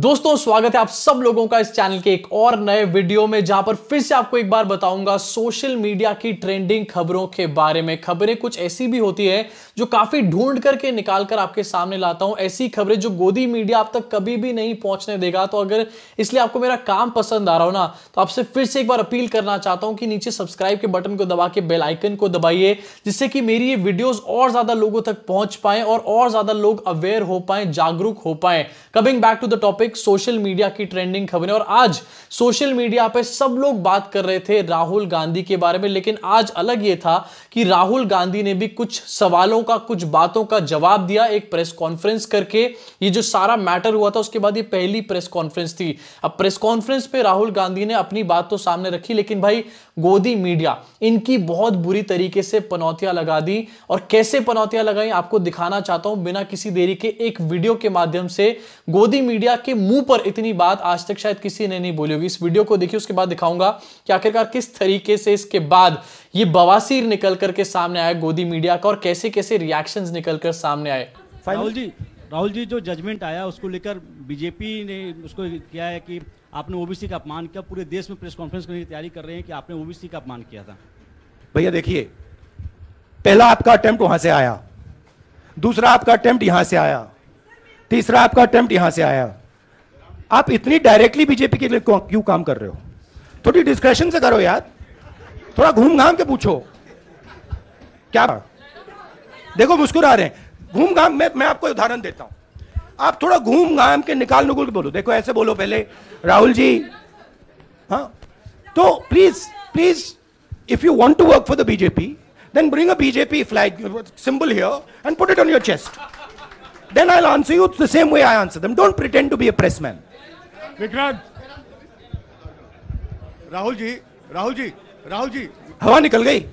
दोस्तों स्वागत है आप सब लोगों का इस चैनल के एक और नए वीडियो में, जहां पर फिर से आपको एक बार बताऊंगा सोशल मीडिया की ट्रेंडिंग खबरों के बारे में। खबरें कुछ ऐसी भी होती है जो काफी ढूंढ करके निकाल कर आपके सामने लाता हूं, ऐसी खबरें जो गोदी मीडिया आप तक कभी भी नहीं पहुंचने देगा। तो अगर इसलिए आपको मेरा काम पसंद आ रहा हो ना, तो आपसे फिर से एक बार अपील करना चाहता हूं कि नीचे सब्सक्राइब के बटन को दबा के बेल आइकन को दबाइए, जिससे कि मेरी ये वीडियोस और ज्यादा लोगों तक पहुंच पाए और ज्यादा लोग अवेयर हो पाए, जागरूक हो पाए। Coming back to the topic, social media की ट्रेंडिंग खबरें। और आज सोशल मीडिया पे सब लोग बात कर रहे थे राहुल गांधी के बारे में, लेकिन आज अलग ये था कि राहुल गांधी ने भी कुछ सवालों का, कुछ बातों का जवाब दिया एक प्रेस कॉन्फ्रेंस करके। ये जो सारा मैटर हुआ था उसके बाद ये पहली प्रेस कॉन्फ्रेंस थी। अब प्रेस कॉन्फ्रेंस पे राहुल गांधी ने अपनी बात तो सामने रखी, लेकिन भाई गोदी मीडिया इनकी बहुत बुरी तरीके से पनौतियां लगा दी। और कैसे पनौतियां लगाई आपको दिखाना चाहता हूं बिना किसी देरी के एक वीडियो के माध्यम से। गोदी मीडिया के मुंह पर इतनी बात आज तक शायद किसी ने नहीं बोली होगी। इस वीडियो को देखिए, उसके बाद दिखाऊंगा कि आखिरकार किस तरीके से इसके बाद ये बवासीर निकल करके सामने आया गोदी मीडिया का, और कैसे कैसे रिएक्शंस निकल कर सामने आए। राहुल जी जो जजमेंट आया उसको लेकर बीजेपी ने उसको किया है कि आपने ओबीसी का अपमान किया। पूरे देश में प्रेस कॉन्फ्रेंस करने की तैयारी कर रहे हैं कि आपने ओबीसी का अपमान किया था। भैया देखिए, पहला आपका अटेम्प्ट वहां से आया, दूसरा आपका अटेम्प्ट यहां से आया, तीसरा आपका अटेम्प्ट यहां से आया। आप इतनी डायरेक्टली बीजेपी के लिए क्यों काम कर रहे हो? थोड़ी डिस्कशन से करो यार, थोड़ा घूम घाम के पूछो। क्या देखो मुस्कुरा रहे हैं, घूम घाम। मैं आपको उदाहरण देता हूं, आप थोड़ा घूम घाम के निकाल नुकुल के बोलो। देखो ऐसे बोलो पहले, राहुल जी, हाँ तो please please if you want to work for the BJP then bring a BJP flag symbol here and put it on your chest. Then I'll answer you the same way I answer them. Don't pretend to be a pressman. Vikrant, Rahul ji हवा निकल गई।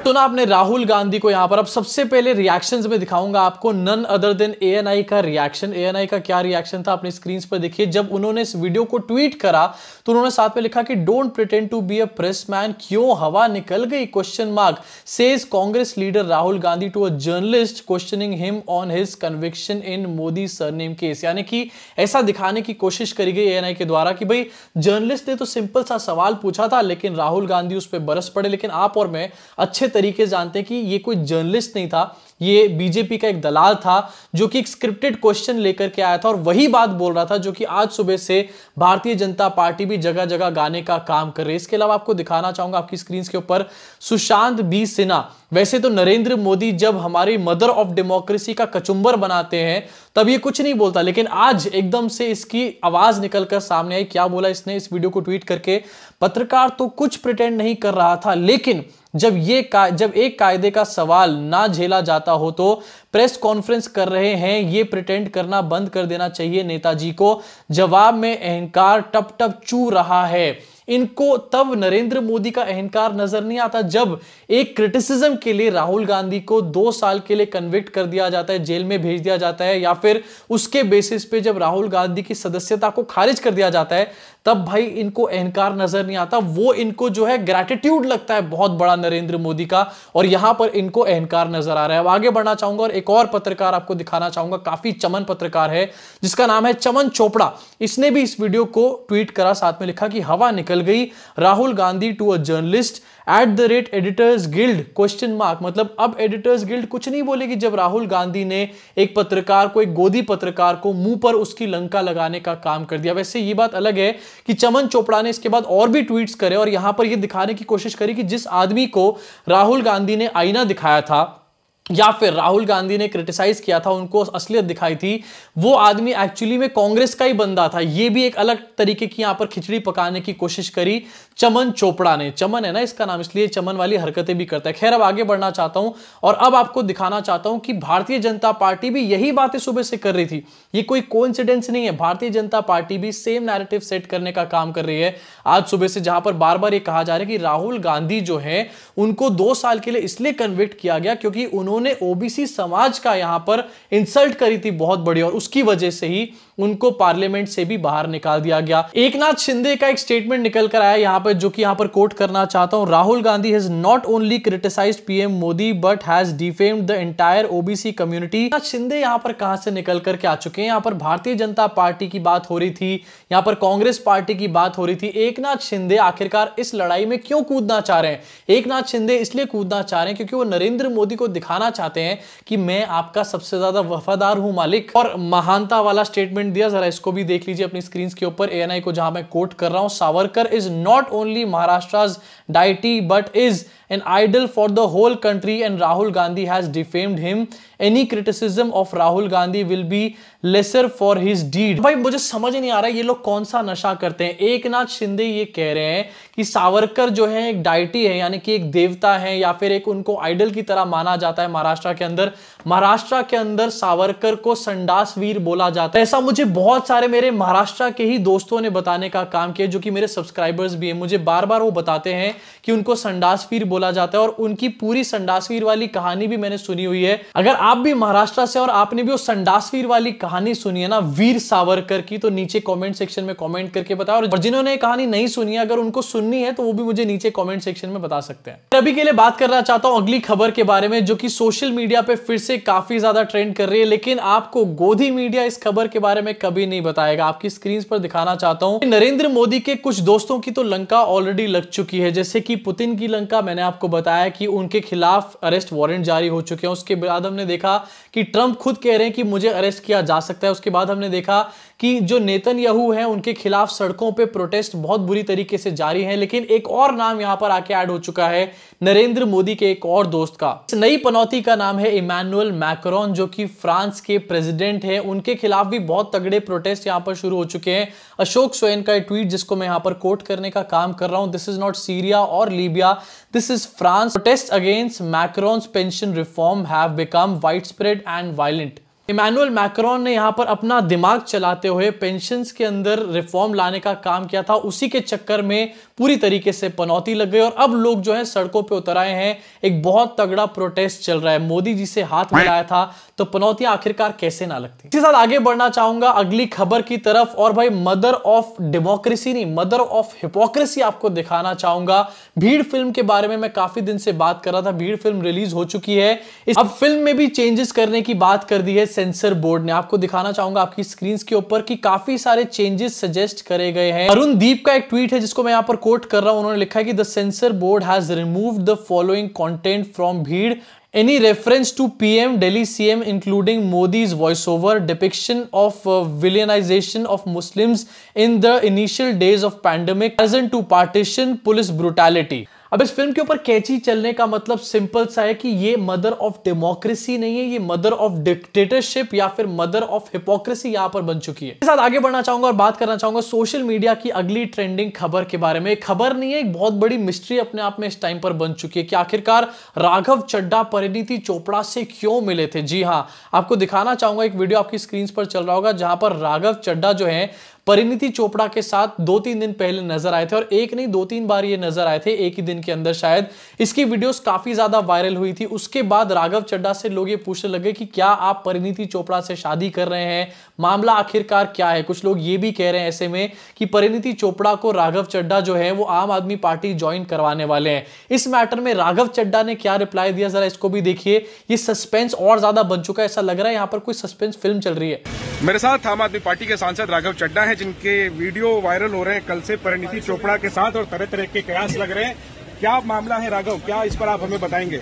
तो ना आपने राहुल गांधी को यहां पर, अब सबसे पहले रिएक्शंस में दिखाऊंगा आपको नन अदर देन एएनआई का रिएक्शन। एएनआई का क्या रिएक्शन था अपनी स्क्रीन पर देखिए। जब उन्होंने इस वीडियो को ट्वीट करा तो उन्होंने साथ में लिखा कि don't pretend to be a press man, क्यों हवा निकल गई question mark, says Congress leader Rahul Gandhi to a journalist questioning him on his conviction in Modi surname case. यानी कि ऐसा दिखाने की कोशिश करी गई एएनआई के द्वारा कि भाई जर्नलिस्ट ने तो सिंपल सा सवाल पूछा था, लेकिन राहुल गांधी उस पर बरस पड़े। लेकिन आप और मैं अच्छे तरीके जानते हैं कि ये कोई जर्नलिस्ट नहीं था, ये बीजेपी का एक दलाल था जो कि एक स्क्रिप्टेड क्वेश्चन लेकर के आया था और वही बात बोल रहा था जो कि आज सुबह से भारतीय जनता पार्टी भी जगह जगह गाने का काम कर रही है। इसके अलावा आपको दिखाना चाहूंगा आपकी स्क्रीन के ऊपर सुशांत बी सिन्हा। वैसे तो नरेंद्र मोदी जब हमारी मदर ऑफ डेमोक्रेसी का कचुंबर बनाते हैं तब ये कुछ नहीं बोलता, लेकिन आज एकदम से इसकी आवाज निकलकर सामने आई। क्या बोला इसने इस वीडियो को ट्वीट करके? पत्रकार तो कुछ प्रिटेंड नहीं कर रहा था, लेकिन जब एक कायदे का सवाल ना झेला जाता हो तो प्रेस कॉन्फ्रेंस कर रहे हैं, ये प्रिटेंड करना बंद कर देना चाहिए नेताजी को। जवाब में अहंकार टप टप चू रहा है। इनको तब नरेंद्र मोदी का अहंकार नजर नहीं आता जब एक क्रिटिसिज्म के लिए राहुल गांधी को 2 साल के लिए कन्विक्ट कर दिया जाता है, जेल में भेज दिया जाता है, या फिर उसके बेसिस पे जब राहुल गांधी की सदस्यता को खारिज कर दिया जाता है, तब भाई इनको अहंकार नजर नहीं आता। वो इनको जो है ग्रैटिट्यूड लगता है बहुत बड़ा नरेंद्र मोदी का, और यहां पर इनको अहंकार नजर आ रहा है। अब आगे बढ़ना चाहूंगा और एक और पत्रकार आपको दिखाना चाहूंगा, काफी चमन पत्रकार है जिसका नाम है चमन चोपड़ा। इसने भी इस वीडियो को ट्वीट करा, साथ में लिखा कि हवा निकल गई, Rahul Gandhi to a journalist @ Editors Guild question mark. मतलब अब एडिटर्स गिल्ड कुछ नहीं बोलेगी जब राहुल गांधी ने एक पत्रकार को, एक गोदी पत्रकार को मुंह पर उसकी लंका लगाने का काम कर दिया। वैसे ये बात अलग है कि चमन चोपड़ा ने इसके बाद और भी ट्वीट्स करे और यहां पर यह दिखाने की कोशिश करी कि जिस आदमी को राहुल गांधी ने आईना दिखाया था या फिर राहुल गांधी ने क्रिटिसाइज किया था, उनको असलियत दिखाई थी, वो आदमी एक्चुअली में कांग्रेस का ही बंदा था। ये भी एक अलग तरीके की यहां पर खिचड़ी पकाने की कोशिश करी चमन चोपड़ा ने। चमन है ना इसका नाम, इसलिए चमन वाली हरकतें भी करता है। खैर अब आगे बढ़ना चाहता हूं और अब आपको दिखाना चाहता हूं कि भारतीय जनता पार्टी भी यही बातें सुबह से कर रही थी। ये कोई कोइंसिडेंस नहीं है, भारतीय जनता पार्टी भी सेम नैरेटिव सेट करने का काम कर रही है आज सुबह से, जहां पर बार बार ये कहा जा रहा है कि राहुल गांधी जो है उनको 2 साल के लिए इसलिए कन्विक्ट किया गया क्योंकि उन्होंने उन्होंने ओबीसी समाज का यहां पर इंसल्ट करी थी बहुत बड़ी, और उसकी वजह से ही उनको पार्लियामेंट से भी बाहर निकाल दिया गया। एकनाथ शिंदे का एक स्टेटमेंट निकल कर आया यहां पर, जो कि यहां पर कोट करना चाहता हूं। Rahul Gandhi has not only criticised PM Modi but has defamed the entire OBC community. Eknath Shinde यहां पर कहां से निकल करके आ चुके हैं? यहां पर भारतीय जनता पार्टी की बात हो रही थी, यहां पर कांग्रेस पार्टी की बात हो रही थी। एकनाथ शिंदे आखिरकार इस लड़ाई में क्यों कूदना चाह रहे हैं? एकनाथ शिंदे इसलिए कूदना चाह रहे हैं क्योंकि वो नरेंद्र मोदी को दिखाना चाहते हैं कि मैं आपका सबसे ज्यादा वफादार हूं मालिक। और महानता वाला स्टेटमेंट दिया, जरा इसको भी देख लीजिए अपनी स्क्रीन के ऊपर, एएनआई को जहां मैं कोट कर रहा हूं। Savarkar is not only Maharashtra's deity but is an idol for the whole country and Rahul Gandhi has defamed him. Any criticism of Rahul Gandhi will be lesser for his deed. भाई मुझे समझ नहीं आ रहा है ये लोग कौन सा नशा करते हैं। एकनाथ शिंदे ये कह रहे हैं कि सावरकर जो है एक डाइटी है, यानी कि एक देवता है, या फिर एक उनको आइडल की तरह माना जाता है महाराष्ट्र के अंदर। महाराष्ट्र के अंदर सावरकर को संडास वीर बोला जाता है। ऐसा मुझे बहुत सारे मेरे महाराष्ट्र के ही दोस्तों ने बताने का काम किया, जो कि मेरे सब्सक्राइबर्स भी हैं। मुझे बार बार वो बताते हैं कि उनको संडास वीर बोला जाता है, और उनकी पूरी संडास वीर वाली कहानी भी मैंने सुनी हुई है। अगर आप भी महाराष्ट्र से और आपने भी वो संडास वीर वाली कहानी सुनी है ना, वीर सावरकर की, तो नीचे कमेंट सेक्शन में कमेंट करके बताओ। और जिन्होंने कहानी नहीं सुनी है, अगर उनको सुननी है तो वो भी मुझे नीचे कमेंट सेक्शन में बता सकते हैं। अभी के लिए बात करना चाहता हूं अगली खबर के बारे में, जो कि सोशल मीडिया पे फिर से काफी ज्यादा ट्रेंड कर रही है, लेकिन आपको गोधी मीडिया इस खबर के बारे में कभी नहीं बताएगा। आपकी स्क्रीन पर दिखाना चाहता हूं। नरेंद्र मोदी के कुछ दोस्तों की तो लंका ऑलरेडी लग चुकी है, जैसे कि पुतिन की लंका। मैंने आपको बताया कि उनके खिलाफ अरेस्ट वारंट जारी हो चुके हैं। उसके बाद हमने देखा कि ट्रंप खुद कह रहे हैं कि मुझे अरेस्ट किया जा सकता है। उसके बाद हमने देखा कि जो नेतन्याहू हैं उनके खिलाफ सड़कों पे प्रोटेस्ट बहुत बुरी तरीके से जारी है। लेकिन एक और नाम यहां पर आके ऐड हो चुका है, नरेंद्र मोदी के एक और दोस्त का। इस नई पनौती का नाम है इमैनुअल मैक्रोन, जो कि फ्रांस के प्रेसिडेंट हैं। उनके खिलाफ भी बहुत तगड़े प्रोटेस्ट यहां पर शुरू हो चुके हैं। अशोक स्वैन का ट्वीट, जिसको मैं यहां पर कोट करने का काम कर रहा हूं, दिस इज नॉट सीरिया और Libya, this is France. Protest against Macron's pension reform have become widespread and violent. Emmanuel Macron ने यहां पर अपना दिमाग चलाते हुए पेंशन्स के अंदर रिफॉर्म लाने का काम किया था। उसी के चक्कर में पूरी तरीके से पनौती लग गई, और अब लोग जो है सड़कों पे उतर आए हैं। एक बहुत तगड़ा प्रोटेस्ट चल रहा है। मोदी जी से हाथ मिलाया था, तो पनौती आखिरकार कैसे ना लगती। इसके साथ आगे बढ़ना चाहूंगा अगली खबर की तरफ, और भाई मदर ऑफ डेमोक्रेसी नहीं, मदर ऑफ हिपोक्रेसी आपको दिखाना चाहूंगा। भीड़ फिल्म के बारे में मैं काफी दिन से बात कर रहा था। भीड़ फिल्म रिलीज हो चुकी है। अब फिल्म में भी चेंजेस करने की बात कर दी है सेंसर बोर्ड ने। आपको दिखाना चाहूंगा आपकी स्क्रीन के ऊपर कि काफी सारे चेंजेस सजेस्ट करे गए हैं। अरुण दीप का एक ट्वीट है, जिसको मैं यहां पर कोट कर रहा हूं। उन्होंने लिखा है कि the sensor board has removed the following content from भीड़। Any reference to PM, Delhi CM, including Modi's voiceover, depiction of villainization of Muslims in the initial days of pandemic, present to partition, police brutality. अब इस film के ऊपर कैची चलने का मतलब simple सा है कि ये मदर ऑफ डेमोक्रेसी नहीं है, ये मदर ऑफ डिक्टेटरशिप या फिर मदर ऑफ हिपोक्रेसी यहां पर बन चुकी है। इसके साथ आगे बढ़ना चाहूंगा और बात करना चाहूंगा सोशल मीडिया की अगली ट्रेंडिंग खबर के बारे में। एक खबर नहीं है, एक बहुत बड़ी मिस्ट्री अपने आप में इस टाइम पर बन चुकी है कि आखिरकार राघव चड्ढा परिणीति चोपड़ा से क्यों मिले थे। जी हां, आपको दिखाना चाहूंगा एक वीडियो आपकी स्क्रीन पर चल रहा होगा, जहां पर राघव चड्ढा जो है परिणीति चोपड़ा के साथ 2-3 दिन पहले नजर आए थे, और एक नहीं 2-3 बार ये नजर आए थे एक ही दिन के अंदर शायद। इसकी वीडियोस काफी ज्यादा वायरल हुई थी। उसके बाद राघव चड्ढा से लोग ये पूछने लगे कि क्या आप परिणीति चोपड़ा से शादी कर रहे हैं, मामला आखिरकार क्या है। कुछ लोग ये भी कह रहे हैं ऐसे में कि परिणीति चोपड़ा को राघव चड्ढा जो है वो आम आदमी पार्टी ज्वाइन करवाने वाले हैं। इस मैटर में राघव चड्ढा ने क्या रिप्लाई दिया, जरा इसको भी देखिए। ये सस्पेंस और ज्यादा बन चुका है, ऐसा लग रहा है यहाँ पर कोई सस्पेंस फिल्म चल रही है। मेरे साथ आम आदमी पार्टी के सांसद राघव चड्ढा हैं, जिनके वीडियो वायरल हो रहे हैं कल से परिणीति चोपड़ा के साथ, और तरह तरह के कयास लग रहे हैं। क्या मामला है राघव, क्या इस पर आप हमें बताएंगे?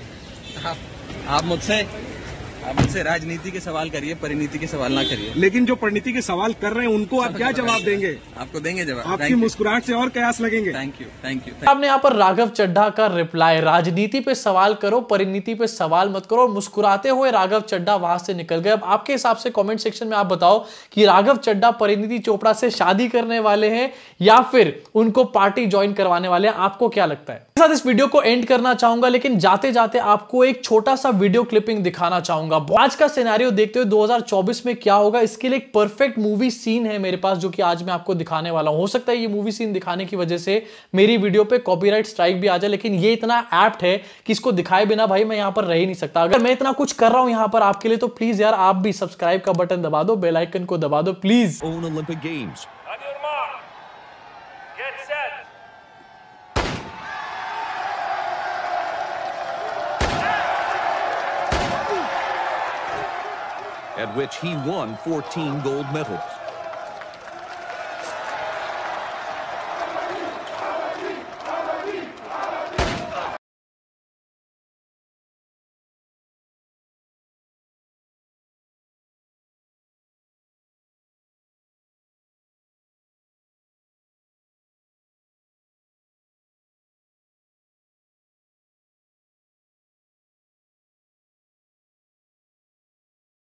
आप मुझसे राजनीति के सवाल करिए, परिणीति के सवाल ना करिए। लेकिन जो परिणीति के सवाल कर रहे हैं उनको आप क्या जवाब देंगे? आपको देंगे जवाब। आपकी मुस्कुराहट से और कयास लगेंगे। Thank you. आपने यहाँ पर राघव चड्ढा का रिप्लाई, राजनीति पे सवाल करो, परिणीति पे सवाल मत करो, और मुस्कुराते हुए राघव चड्ढा वहां से निकल गए। अब आपके हिसाब से कमेंट सेक्शन में आप बताओ कि राघव चड्ढा परिणीति चोपड़ा से शादी करने वाले हैं या फिर उनको पार्टी ज्वाइन करवाने वाले हैं। आपको क्या लगता है? साथ इस वीडियो को एंड करना चाहूंगा, लेकिन जाते जाते आपको एक छोटा सा वीडियो क्लिपिंग दिखाना चाहूंगा। दिखाऊंगा। आज का सिनेरियो देखते हुए 2024 में क्या होगा, इसके लिए एक परफेक्ट मूवी सीन है मेरे पास, जो कि आज मैं आपको दिखाने वाला हूं। हो सकता है ये मूवी सीन दिखाने की वजह से मेरी वीडियो पे कॉपीराइट स्ट्राइक भी आ जाए, लेकिन ये इतना एप्ट है कि इसको दिखाए बिना भाई मैं यहां पर रह ही नहीं सकता। अगर मैं इतना कुछ कर रहा हूं यहां पर आपके लिए, तो प्लीज यार आप भी सब्सक्राइब का बटन दबा दो, बेल आइकन को दबा दो please. Olympic Games. On your mark. Get set. At which he won 14 gold medals.